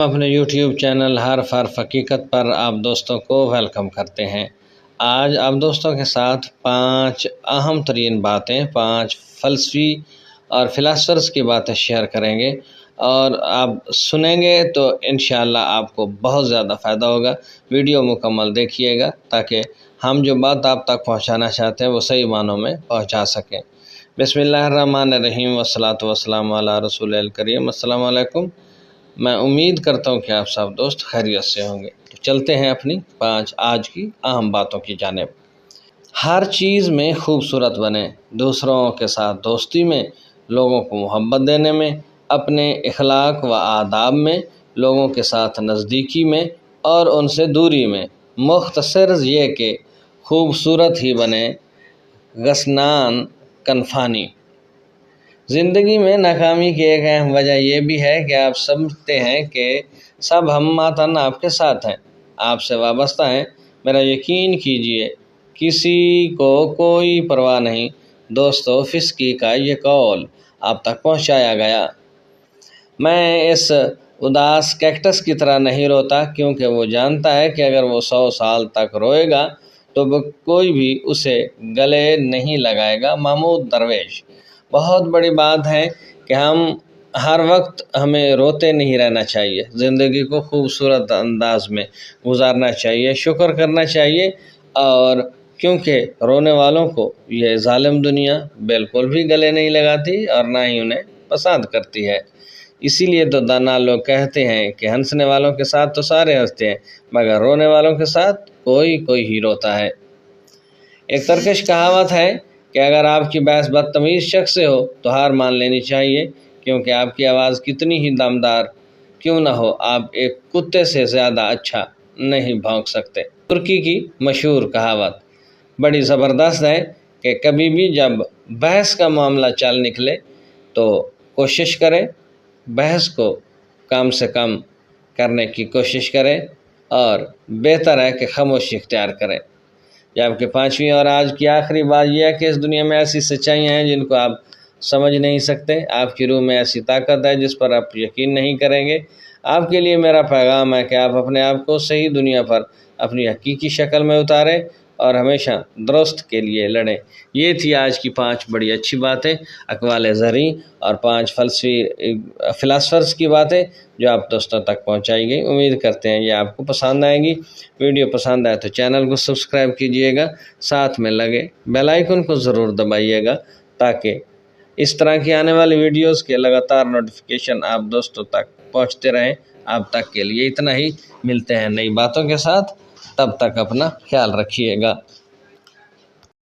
اپنے YouTube channel حرف حقیقت پر آپ دوستوں کو ویلکم کرتے ہیں۔ آج آپ دوستوں کے ساتھ 5 اہم ترین باتیں، 5 فلسفی اور فلاسفرز کی باتیں شیئر کریں گے، اور آپ سنیں گے تو انشاءاللہ آپ کو بہت زیادہ فائدہ ہوگا۔ ویڈیو مکمل دیکھیے گا تاکہ ہم جو بات آپ تک پہنچانا چاہتے ہیں وہ صحیح معنوں میں پہنچا سکیں۔ بسم اللہ الرحمن الرحیم والصلاۃ والسلام علی رسول الکریم۔ السلام علیکم۔ میں امید کرتا ہوں کہ آپ سب دوست خیریت سے ہوں گے۔ تو چلتے ہیں اپنی 5 آج کی اہم باتوں کی جانب۔ ہر چیز میں خوبصورت بنیں، دوسروں کے ساتھ دوستی میں، لوگوں کو محبت دینے میں، اپنے اخلاق و آداب میں، لوگوں کے ساتھ نزدیکی میں اور ان سے دوری میں۔ مختصر یہ کہ خوبصورت ہی بنیں، غسنان کنفانی۔ زندگی میں ناکامی کی ایک اہم وجہ یہ بھی ہے کہ آپ سمجھتے ہیں کہ سب ہم ماتن آپ کے ساتھ ہیں، آپ سے وابستہ ہیں۔ میرا یقین کیجئے کسی کو کوئی پرواہ نہیں۔ دوستو، فسقی کا یہ قول آپ تک پہنچایا گیا۔ میں اس اداس کیکٹس کی طرح نہیں روتا، کیونکہ وہ جانتا ہے کہ اگر وہ 100 سال تک روئے گا تو کوئی بھی اسے گلے نہیں لگائے گا۔ محمود درویش۔ بہت بڑی بات ہے کہ ہر وقت ہمیں روتے نہیں رہنا چاہیے، زندگی کو خوبصورت انداز میں گزارنا چاہیے، شکر کرنا چاہیے، اور کیونکہ رونے والوں کو یہ ظالم دنیا بالکل بھی گلے نہیں لگاتی اور نہ ہی انہیں پسند کرتی ہے۔ اسی لیے تو دانا لوگ کہتے ہیں کہ ہنسنے والوں کے ساتھ تو سارے ہنستے ہیں، مگر رونے والوں کے ساتھ کوئی ہی روتا ہے۔ ایک ترکش کہاوت ہے کہ اگر آپ کی بحث بدتمیز شخص سے ہو تو ہار مان لینی چاہیے، کیونکہ آپ کی آواز کتنی ہی دمدار کیوں نہ ہو، آپ ایک کتے سے زیادہ اچھا نہیں بھونک سکتے۔ ترکی کی مشہور کہاوت بڑی زبردست ہے کہ کبھی بھی جب بحث کا معاملہ چل نکلے تو کوشش کریں، بحث کو کم سے کم کرنے کی کوشش کریں، اور بہتر ہے کہ خاموشی اختیار کریں۔ جب کہ 5ویں اور آج کی آخری بات یہ ہے کہ اس دنیا میں ایسی سچائیاں ہیں جن کو آپ سمجھ نہیں سکتے۔ آپ کی روح میں ایسی طاقت ہے جس پر آپ یقین نہیں کریں گے۔ آپ کے لیے میرا پیغام ہے کہ آپ اپنے آپ کو صحیح دنیا پر اپنی حقیقی شکل میں اتاریں اور ہمیشہ درست کے لیے لڑیں۔ یہ تھی آج کی 5 بڑی اچھی باتیں، اقوال زرعی اور 5 فلاسفرز کی باتیں جو آپ دوستوں تک پہنچائی گئی۔ امید کرتے ہیں یہ آپ کو پسند آئیں گی۔ ویڈیو پسند آئے تو چینل کو سبسکرائب کیجئے گا، ساتھ میں لگے بیل آئیکن کو ضرور دبائیے گا تاکہ اس طرح کی آنے والی ویڈیوز کے لگاتار نوٹیفیکیشن آپ دوستوں تک پہنچتے رہیں۔ آپ تک کے لیے اتنا ہی، ملتے ہیں نئی باتوں کے ساتھ، تب تک اپنا خیال رکھیے گا۔